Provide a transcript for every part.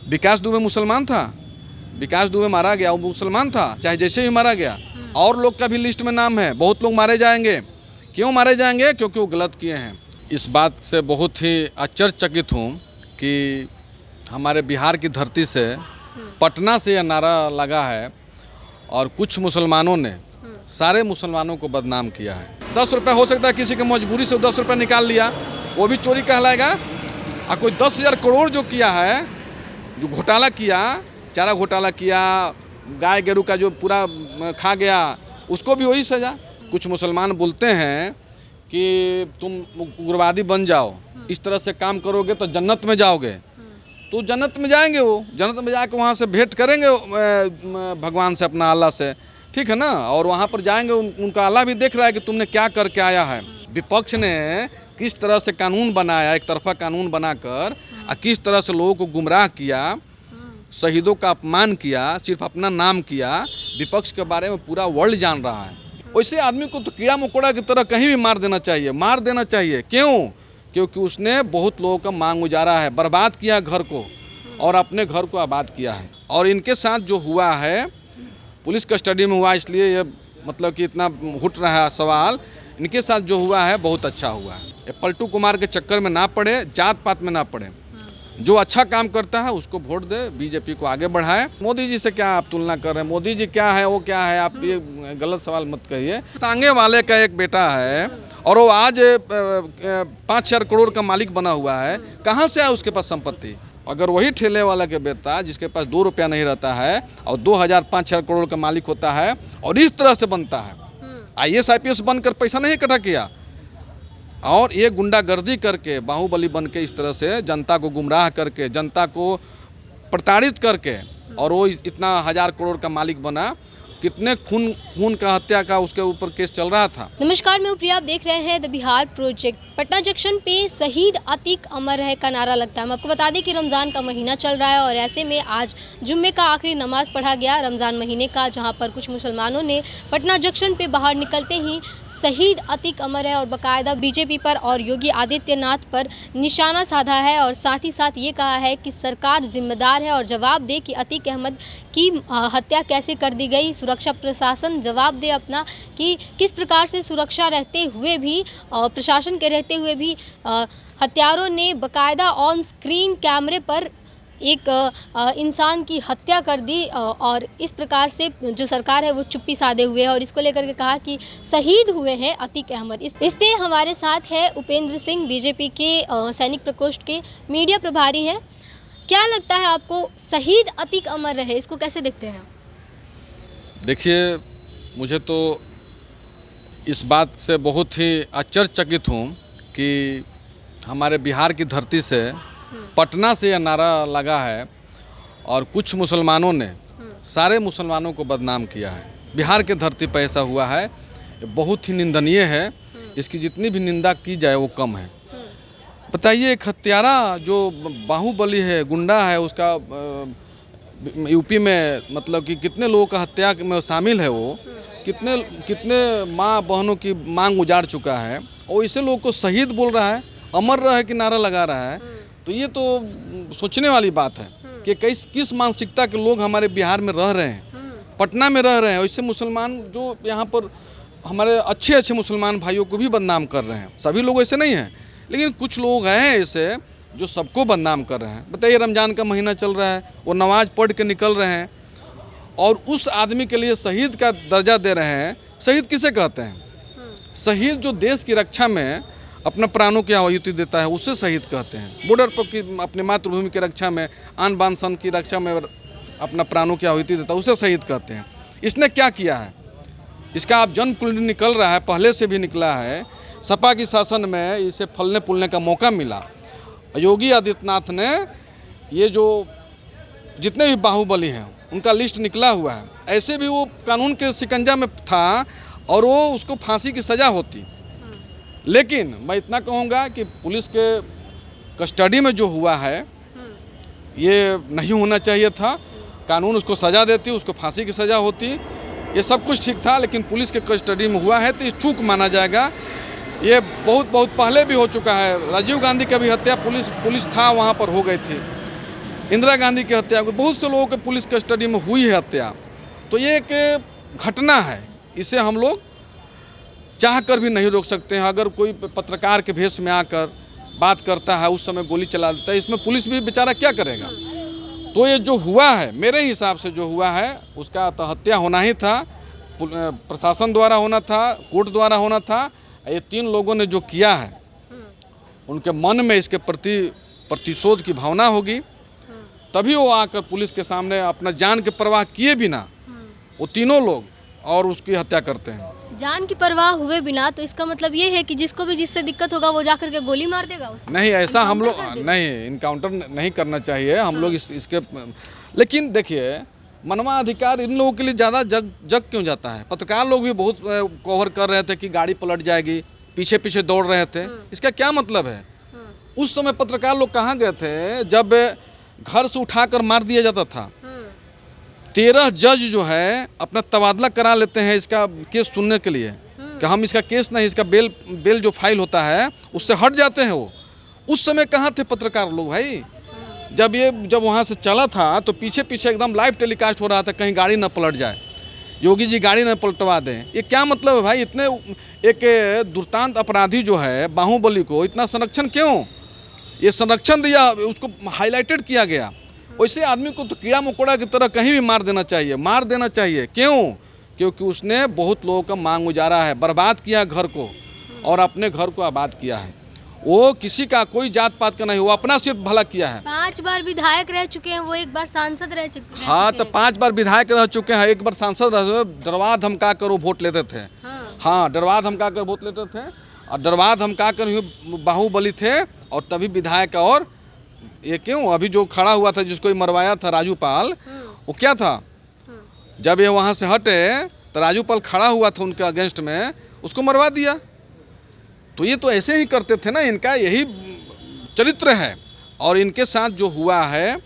विकास दुबे मुसलमान था, विकास दुबे मारा गया, वो मुसलमान था, चाहे जैसे भी मारा गया। और लोग का भी लिस्ट में नाम है, बहुत लोग मारे जाएंगे। क्यों मारे जाएंगे? क्योंकि वो गलत किए हैं। इस बात से बहुत ही आश्चर्यचकित हूँ कि हमारे बिहार की धरती से पटना से यह नारा लगा है और कुछ मुसलमानों ने सारे मुसलमानों को बदनाम किया है। 10 रुपये हो सकता है किसी की मजबूरी से 10 रुपये निकाल लिया, वो भी चोरी कहलाएगा। और कोई 10,000 करोड़ जो किया है, जो घोटाला किया, चारा घोटाला किया, गाय गेरू का जो पूरा खा गया, उसको भी वही सजा। कुछ मुसलमान बोलते हैं कि तुम उग्रवादी बन जाओ, इस तरह से काम करोगे तो जन्नत में जाओगे। तो जन्नत में जाएंगे, वो जन्नत में जाकर वहाँ से भेंट करेंगे भगवान से, अपना अल्लाह से, ठीक है ना। और वहाँ पर जाएंगे, उनका अल्लाह भी देख रहा है कि तुमने क्या करके आया है। विपक्ष ने किस तरह से कानून बनाया, एक तरफा कानून बनाकर, और किस तरह से लोगों को गुमराह किया, शहीदों का अपमान किया, सिर्फ अपना नाम किया। विपक्ष के बारे में पूरा वर्ल्ड जान रहा है। वैसे आदमी को तो कीड़ा मकोड़ा की तरह कहीं भी मार देना चाहिए, मार देना चाहिए। क्यों? क्योंकि उसने बहुत लोगों का मांग उजारा है, बर्बाद किया घर को और अपने घर को आबाद किया है। और इनके साथ जो हुआ है, पुलिस कस्टडी में हुआ, इसलिए ये मतलब कि इतना उठ रहा है सवाल। इनके साथ जो हुआ है बहुत अच्छा हुआ है। ये पलटू कुमार के चक्कर में ना पड़े, जात पात में ना पड़े। जो अच्छा काम करता है उसको वोट दे, बीजेपी को आगे बढ़ाए। मोदी जी से क्या आप तुलना कर रहे हैं? मोदी जी क्या है, वो क्या है? आप ये गलत सवाल मत कहिए। टांगे वाले का एक बेटा है और वो आज 5-4 करोड़ का मालिक बना हुआ है। कहाँ से आया उसके पास संपत्ति? अगर वही ठेले वाला के बेटा जिसके पास 2 रुपया नहीं रहता है और 2,000 5-4 करोड़ का मालिक होता है और इस तरह से बनता है, IAS IPS बनकर पैसा नहीं इकट्ठा किया और ये गुंडागर्दी करके, बाहुबली बन के, इस तरह से जनता को गुमराह करके, जनता को प्रताड़ित करके, और वो इतना 1000 करोड़ का मालिक बना। कितने खून का हत्या का उसके ऊपर केस चल रहा था। नमस्कार, मैं प्रिया, आप देख रहे हैं the Bihar project. Patna junction पे शहीद अतीक अमर है का नारा लगता है। हम आपको बता दें कि रमज़ान का महीना चल रहा है और ऐसे में आज जुम्मे का आखिरी नमाज पढ़ा गया रमज़ान महीने का, जहां पर कुछ मुसलमानों ने पटना जंक्शन पे बाहर निकलते ही शहीद अतीक अमर है और बाकायदा बीजेपी पर और योगी आदित्यनाथ पर निशाना साधा है और साथ ही साथ ये कहा है कि सरकार जिम्मेदार है और जवाब दे कि अतीक अहमद की हत्या कैसे कर दी गई। सुरक्षा प्रशासन जवाब दे अपना कि किस प्रकार से सुरक्षा रहते हुए भी, प्रशासन के रहते हुए भी हत्यारों ने बाकायदा ऑन स्क्रीन कैमरे पर एक इंसान की हत्या कर दी और इस प्रकार से जो सरकार है वो चुप्पी साधे हुए है। और इसको लेकर के कहा कि शहीद हुए हैं अतीक अहमद। इस पे हमारे साथ है उपेंद्र सिंह, बीजेपी के सैनिक प्रकोष्ठ के मीडिया प्रभारी हैं। क्या लगता है आपको, शहीद अतीक अमर रहे, इसको कैसे देखते हैं? देखिए, मुझे तो इस बात से बहुत ही आश्चर्यचकित हूँ कि हमारे बिहार की धरती से पटना से यह नारा लगा है और कुछ मुसलमानों ने सारे मुसलमानों को बदनाम किया है। बिहार के धरती पर ऐसा हुआ है, बहुत ही निंदनीय है। इसकी जितनी भी निंदा की जाए वो कम है। बताइए, एक हत्यारा जो बाहुबली है, गुंडा है, उसका यूपी में मतलब कि कितने लोगों का हत्या में शामिल है, वो कितने माँ बहनों की मांग उजाड़ चुका है, और इसे लोगों को शहीद बोल रहा है, अमर रहे की नारा लगा रहा है। तो ये तो सोचने वाली बात है कि किस मानसिकता के लोग हमारे बिहार में रह रहे हैं, पटना में रह रहे हैं। ऐसे मुसलमान जो यहाँ पर हमारे अच्छे मुसलमान भाइयों को भी बदनाम कर रहे हैं। सभी लोग ऐसे नहीं हैं, लेकिन कुछ लोग हैं ऐसे जो सबको बदनाम कर रहे हैं। बताइए, रमज़ान का महीना चल रहा है, वो नमाज पढ़ के निकल रहे हैं और उस आदमी के लिए शहीद का दर्जा दे रहे हैं। शहीद किसे कहते हैं? शहीद जो देश की रक्षा में अपना प्राणों की आहुति देता है, उसे शहीद कहते हैं। बॉर्डर पर की अपनी मातृभूमि की रक्षा में, आन बान सन की रक्षा में अपना प्राणों की आहुति देता है, उसे शहीद कहते हैं। इसने क्या किया है? इसका आप जन्म कुंडली निकल रहा है, पहले से भी निकला है। सपा की शासन में इसे फलने फूलने का मौका मिला। योगी आदित्यनाथ ने ये जो जितने भी बाहुबली हैं उनका लिस्ट निकला हुआ है। ऐसे भी वो कानून के शिकंजा में था और वो उसको फांसी की सज़ा होती। लेकिन मैं इतना कहूँगा कि पुलिस के कस्टडी में जो हुआ है ये नहीं होना चाहिए था। कानून उसको सज़ा देती, उसको फांसी की सज़ा होती, ये सब कुछ ठीक था। लेकिन पुलिस के कस्टडी में हुआ है तो ये चूक माना जाएगा। ये बहुत पहले भी हो चुका है। राजीव गांधी का भी हत्या पुलिस था वहाँ पर हो गई थी। इंदिरा गांधी की हत्या हुई, बहुत से लोगों के पुलिस कस्टडी में हुई है हत्या। तो ये एक घटना है, इसे हम लोग चाह कर भी नहीं रोक सकते हैं। अगर कोई पत्रकार के भेष में आकर बात करता है, उस समय गोली चला देता है, इसमें पुलिस भी बेचारा क्या करेगा। तो ये जो हुआ है, मेरे हिसाब से जो हुआ है उसका तो हत्या होना ही था, प्रशासन द्वारा होना था, कोर्ट द्वारा होना था। ये 3 लोगों ने जो किया है उनके मन में इसके प्रति प्रतिशोध की भावना होगी, तभी वो आकर पुलिस के सामने अपना जान की परवाह किए बिना वो तीनों लोग और उसकी हत्या करते हैं। जान की परवाह हुए बिना, तो इसका मतलब ये है कि जिसको भी जिससे दिक्कत होगा वो जाकर के गोली मार देगा उसको? नहीं, ऐसा हम लोग नहीं, इनकाउंटर नहीं करना चाहिए हम लोग इसके। लेकिन देखिए, मानवाधिकार इन लोगों के लिए ज़्यादा जग क्यों जाता है। पत्रकार लोग भी बहुत कवर कर रहे थे कि गाड़ी पलट जाएगी, पीछे पीछे दौड़ रहे थे, इसका क्या मतलब है। उस समय पत्रकार लोग कहाँ गए थे जब घर से उठाकर मार दिया जाता था। 13 जज जो है अपना तबादला करा लेते हैं इसका केस सुनने के लिए कि हम इसका केस नहीं, इसका बेल जो फाइल होता है उससे हट जाते हैं वो। उस समय कहाँ थे पत्रकार लोग भाई। जब वहाँ से चला था तो पीछे पीछे एकदम लाइव टेलीकास्ट हो रहा था, कहीं गाड़ी न पलट जाए, योगी जी गाड़ी न पलटवा दें। ये क्या मतलब है भाई। इतने एक दुर्दांत अपराधी जो है बाहुबली को इतना संरक्षण क्यों, ये संरक्षण दिया, उसको हाईलाइटेड किया गया। वैसे आदमी को तो कीड़ा मकोड़ा की तरह कहीं भी मार देना चाहिए। क्यों? क्योंकि उसने बहुत लोगों का मांग गुजारा है, बर्बाद किया घर को और अपने घर को आबाद किया है। वो किसी का कोई जात पात का नहीं, वो अपना सिर्फ भला किया है। 5 बार विधायक रह चुके हैं वो, 1 बार सांसद रह चुके हैं। हाँ, तो 5 बार विधायक रह चुके हैं, 1 बार सांसद रह। डरवा धमका कर वो वोट लेते थे। हाँ, डरवा धमका कर वोट लेते थे और डरवा धमका कर बाहुबली थे और तभी विधायक। और ये क्यों, अभी जो खड़ा हुआ था जिसको मरवाया था राजू पाल, वो क्या था, जब ये वहाँ से हटे तो राजू पाल खड़ा हुआ था उनके अगेंस्ट में, उसको मरवा दिया। तो ये तो ऐसे ही करते थे ना, इनका यही चरित्र है। और इनके साथ जो हुआ है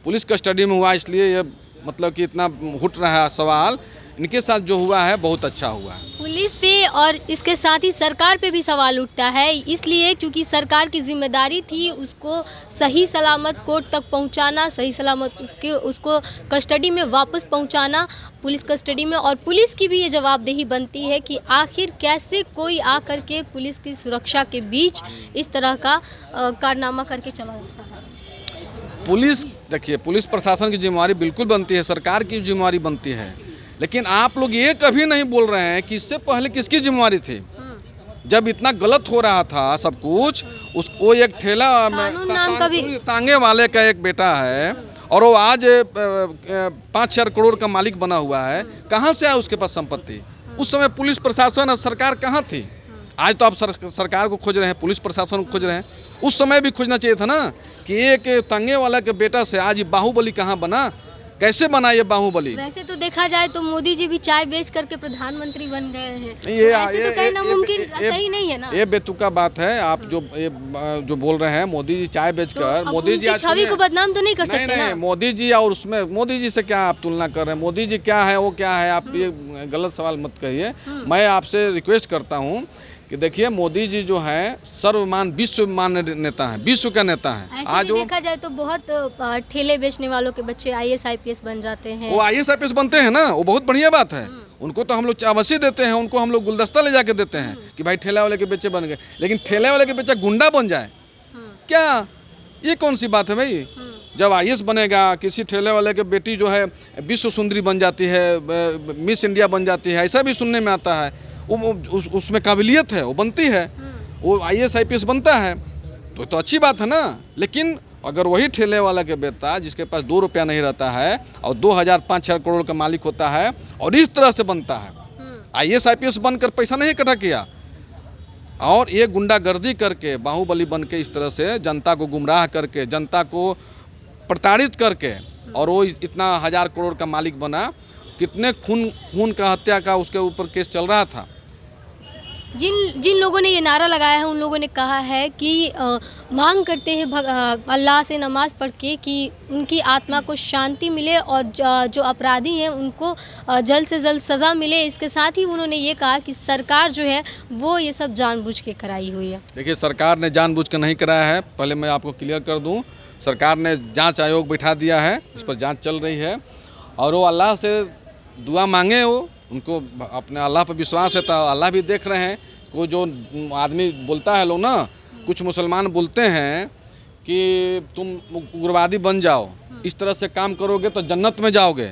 पुलिस कस्टडी में हुआ, इसलिए ये मतलब कि इतना उठ रहा है सवाल। इनके साथ जो हुआ है बहुत अच्छा हुआ है। पुलिस पे और इसके साथ ही सरकार पे भी सवाल उठता है, इसलिए क्योंकि सरकार की जिम्मेदारी थी उसको सही सलामत कोर्ट तक पहुंचाना, सही सलामत उसको कस्टडी में वापस पहुंचाना, पुलिस कस्टडी में। और पुलिस की भी ये जवाबदेही बनती है कि आखिर कैसे कोई आकर के पुलिस की सुरक्षा के बीच इस तरह का कारनामा करके चला जाता है। पुलिस, देखिए, पुलिस प्रशासन की जिम्मेवारी बिल्कुल बनती है, सरकार की जिम्मेवारी बनती है। लेकिन आप लोग ये कभी नहीं बोल रहे हैं कि इससे पहले किसकी जिम्मेवारी थी। जब इतना गलत हो रहा था सब कुछ, उसको एक ठेला में तांगे वाले का एक बेटा है और वो आज 5-4 करोड़ का मालिक बना हुआ है। कहाँ से आया उसके पास संपत्ति। उस समय पुलिस प्रशासन और सरकार कहाँ थी। आज तो आप सरकार को खोज रहे हैं, पुलिस प्रशासन को खोज रहे हैं। उस समय भी खोजना चाहिए था ना कि एक तांगे वाला के बेटा से आज बाहुबली कहाँ बना, कैसे बना ये बाहुबली। वैसे तो देखा जाए तो मोदी जी भी चाय बेच करके प्रधानमंत्री बन गए हैं। ऐसे तो कहना मुमकिन सही नहीं है ना। ये बेतुका बात है। आप जो बोल रहे हैं मोदी जी चाय बेचकर, तो मोदी जी छवि को बदनाम तो नहीं कर सकते ना। मोदी जी और उसमें मोदी जी से क्या आप तुलना कर रहे हैं। मोदी जी क्या है, वो क्या है, आप ये गलत सवाल मत कहिए। मैं आपसे रिक्वेस्ट करता हूँ कि देखिए, मोदी जी जो है सर्वमान विश्वमान्य नेता हैं, विश्व का नेता है। आज देखा जाए तो बहुत ठेले बेचने वालों के बच्चे IAS IPS बन जाते हैं। वो IAS IPS बनते हैं ना, वो बहुत बढ़िया बात है। उनको तो हम लोग चावसी देते हैं, उनको हम लोग गुलदस्ता ले जाके देते हैं कि भाई ठेला वाले के बच्चे बन गए। लेकिन ठेले वाले के बच्चा गुंडा बन जाए क्या, ये कौन सी बात है भाई। जब IAS बनेगा, किसी ठेले वाले के बेटी जो है विश्व सुंदरी बन जाती है, मिस इंडिया बन जाती है, ऐसा भी सुनने में आता है। उसमें काबिलियत है, वो बनती है, वो IAS IPS बनता है, तो अच्छी बात है ना। लेकिन अगर वही ठेले वाला के बेटा जिसके पास 2 रुपया नहीं रहता है और 2000-5-6 करोड़ का मालिक होता है और इस तरह से बनता है, IAS IPS बनकर पैसा नहीं इकट्ठा किया और ये गुंडागर्दी करके बाहुबली बन के इस तरह से जनता को गुमराह करके, जनता को प्रताड़ित करके, और वो इतना 1000 करोड़ का मालिक बना। कितने खून का हत्या का उसके ऊपर केस चल रहा था। जिन लोगों ने ये नारा लगाया है उन लोगों ने कहा है कि मांग करते हैं अल्लाह से नमाज पढ़ के कि उनकी आत्मा को शांति मिले और जो अपराधी हैं उनको जल्द से जल्द सज़ा मिले। इसके साथ ही उन्होंने ये कहा कि सरकार जो है वो ये सब जानबूझ के कराई हुई है। देखिए, सरकार ने जानबूझ के नहीं कराया है। पहले मैं आपको क्लियर कर दूं, सरकार ने जांच आयोग बैठा दिया है, इस पर जांच चल रही है और वो अल्लाह से दुआ मांगे, वो उनको अपने अल्लाह पर विश्वास है तो अल्लाह भी देख रहे हैं। कोई जो आदमी बोलता है लोग ना, कुछ मुसलमान बोलते हैं कि तुम उग्रवादी बन जाओ, इस तरह से काम करोगे तो जन्नत में जाओगे,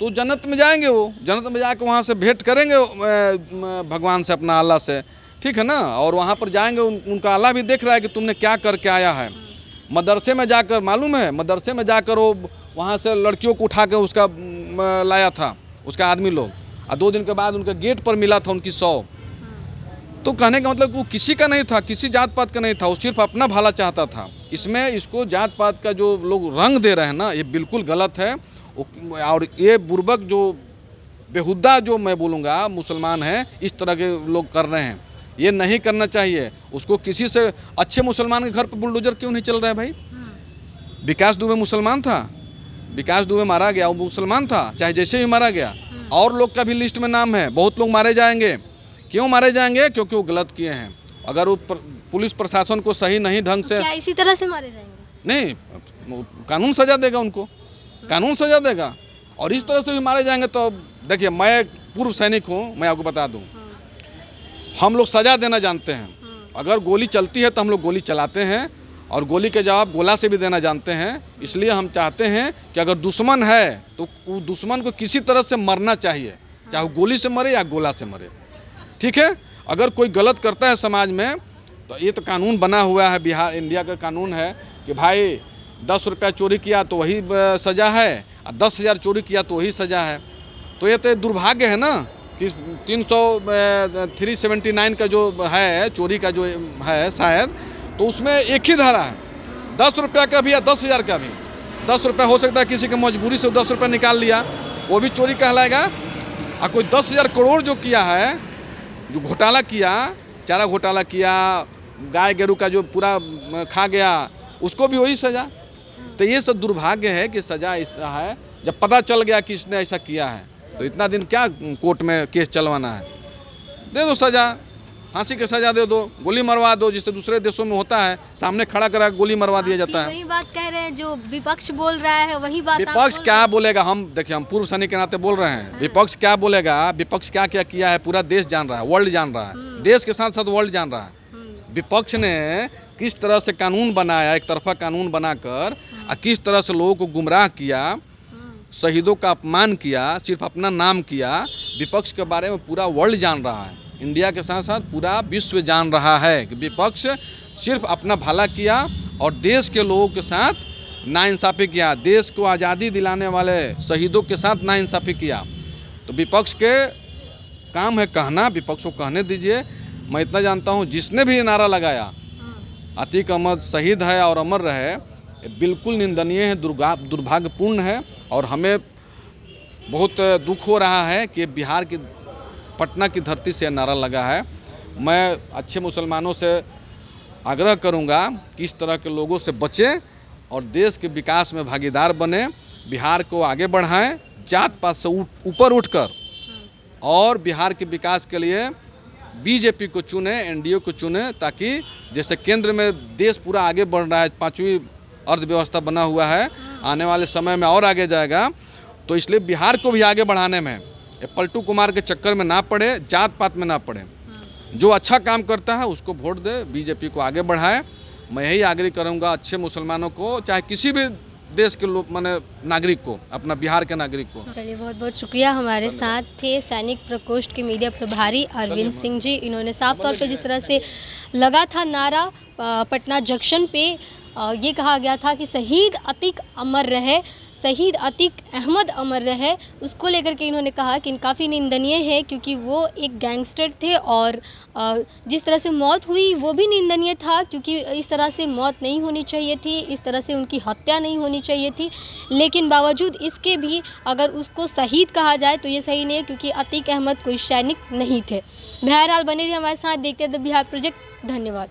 तो जन्नत में जाएंगे, वो जन्नत में जाके वहाँ से भेंट करेंगे भगवान से, अपना अल्लाह से, ठीक है ना। और वहाँ पर जाएंगे, उनका अल्लाह भी देख रहा है कि तुमने क्या करके आया है। मदरसे में जाकर, मालूम है, मदरसे में जाकर वो वहाँ से लड़कियों को उठा के उसका लाया था उसका आदमी लोग, और 2 दिन के बाद उनके गेट पर मिला था उनकी 100। तो कहने का मतलब वो किसी का नहीं था, किसी जात पात का नहीं था, वो सिर्फ अपना भला चाहता था। इसमें इसको जात पात का जो लोग रंग दे रहे हैं ना, ये बिल्कुल गलत है। और ये बुर्बक जो बेहुदा जो मैं बोलूँगा मुसलमान हैं, इस तरह के लोग कर रहे हैं, ये नहीं करना चाहिए। उसको किसी से अच्छे मुसलमान के घर पर बुलडोजर क्यों नहीं चल रहा है भाई? विकास दुबे मुसलमान था, विकास दुबे मारा गया, वो मुसलमान था, चाहे जैसे भी मारा गया। और लोग का भी लिस्ट में नाम है, बहुत लोग मारे जाएंगे। क्यों मारे जाएंगे? क्योंकि वो गलत किए हैं। अगर वो पुलिस प्रशासन को सही नहीं ढंग से, क्या इसी तरह से मारे जाएंगे? नहीं, कानून सजा देगा उनको, कानून सजा देगा। और इस तरह से भी मारे जाएंगे तो देखिए, मैं पूर्व सैनिक हूँ, मैं आपको बता दूँ, हम लोग सजा देना जानते हैं। अगर गोली चलती है तो हम लोग गोली चलाते हैं, और गोली के जवाब गोला से भी देना जानते हैं। इसलिए हम चाहते हैं कि अगर दुश्मन है तो वो दुश्मन को किसी तरह से मरना चाहिए, चाहे वो गोली से मरे या गोला से मरे, ठीक है। अगर कोई गलत करता है समाज में, तो ये तो कानून बना हुआ है, बिहार इंडिया का कानून है कि भाई 10 रुपया चोरी किया तो वही सज़ा है, और 10,000 चोरी किया तो वही सज़ा है। तो ये तो दुर्भाग्य है ना कि 379 का जो है चोरी का जो है शायद, तो उसमें एक ही धारा है, 10 रुपया का भी या 10,000 का भी। 10 रुपया हो सकता है किसी की मजबूरी से 10 रुपया निकाल लिया, वो भी चोरी कहलाएगा। और कोई 10,000 करोड़ जो किया है, जो घोटाला किया, चारा घोटाला किया, गाय गेरू का जो पूरा खा गया, उसको भी वही सज़ा। तो ये सब दुर्भाग्य है कि सज़ा ऐसा है। जब पता चल गया कि इसने ऐसा किया है तो इतना दिन क्या कोर्ट में केस चलवाना है? दे दो सज़ा, फांसी की सज़ा दे दो, गोली मरवा दो, जिससे दूसरे देशों में होता है, सामने खड़ा करा गोली मरवा दिया जाता है। वही बात कह रहे हैं जो विपक्ष बोल रहा है, वही बात विपक्ष क्या बोलेगा? हम देखिए, हम पूर्व सैनिक के नाते बोल रहे हैं, विपक्ष क्या बोलेगा? विपक्ष क्या क्या किया है पूरा देश जान रहा है, वर्ल्ड जान रहा है, देश के साथ साथ वर्ल्ड जान रहा है। विपक्ष ने किस तरह से कानून बनाया, एक तरफा कानून बनाकर, और किस तरह से लोगों को गुमराह किया, शहीदों का अपमान किया, सिर्फ अपना नाम किया। विपक्ष के बारे में पूरा वर्ल्ड जान रहा है, इंडिया के साथ साथ पूरा विश्व जान रहा है कि विपक्ष सिर्फ अपना भला किया और देश के लोगों के साथ नाइंसाफ़ी किया, देश को आज़ादी दिलाने वाले शहीदों के साथ नाइंसाफ़ी किया। तो विपक्ष के काम है कहना, विपक्ष को कहने दीजिए। मैं इतना जानता हूँ, जिसने भी नारा लगाया अतीक अहमद शहीद है और अमर रहे, बिल्कुल निंदनीय है, दुर्भाग्यपूर्ण है। और हमें बहुत दुख हो रहा है कि बिहार की पटना की धरती से नारा लगा है। मैं अच्छे मुसलमानों से आग्रह करूंगा कि इस तरह के लोगों से बचें और देश के विकास में भागीदार बने, बिहार को आगे बढ़ाएं, जात पात से ऊपर उठकर, और बिहार के विकास के लिए बीजेपी को चुने, एनडीए को चुने, ताकि जैसे केंद्र में देश पूरा आगे बढ़ रहा है, 5वीं अर्थव्यवस्था बना हुआ है, आने वाले समय में और आगे जाएगा। तो इसलिए बिहार को भी आगे बढ़ाने में पलटू कुमार के चक्कर में ना पड़े, जात पात में ना पड़े, जो अच्छा काम करता है उसको वोट दे, बीजेपी को आगे बढ़ाए। मैं यही आग्रह करूंगा अच्छे मुसलमानों को, चाहे किसी भी देश के लोग, माने नागरिक को, अपना बिहार के नागरिक को। चलिए, बहुत बहुत शुक्रिया। हमारे साथ थे सैनिक प्रकोष्ठ के मीडिया प्रभारी अरविंद सिंह जी। इन्होंने साफ तौर पे जिस तरह से लगा था नारा पटना जंक्शन पे, ये कहा गया था कि शहीद अतीक अमर रहे, शहीद अतीक अहमद अमर रहे, उसको लेकर के इन्होंने कहा कि काफ़ी निंदनीय है, क्योंकि वो एक गैंगस्टर थे और जिस तरह से मौत हुई वो भी निंदनीय था, क्योंकि इस तरह से मौत नहीं होनी चाहिए थी, इस तरह से उनकी हत्या नहीं होनी चाहिए थी। लेकिन बावजूद इसके भी अगर उसको शहीद कहा जाए तो ये सही नहीं है, क्योंकि अतीक अहमद कोई सैनिक नहीं थे। बहरहाल बने रहिए हमारे साथ, देखते हैं द बिहार प्रोजेक्ट। धन्यवाद।